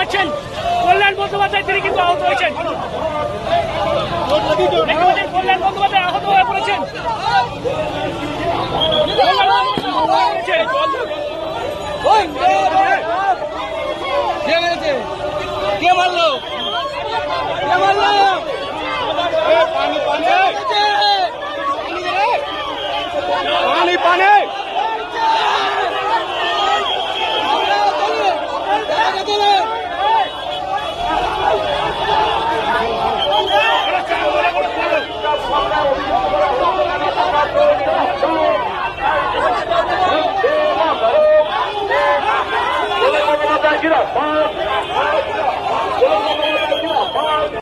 পাচ্ছেন কল্যাণ বন্দ্যোপাধ্যায়, তিনি কিন্তু আহত হয়েছেন। কল্যাণ বন্দ্যোপাধ্যায় আহত হয়ে পড়েছেন। কে মারলো? কে মারলো? পানি পানি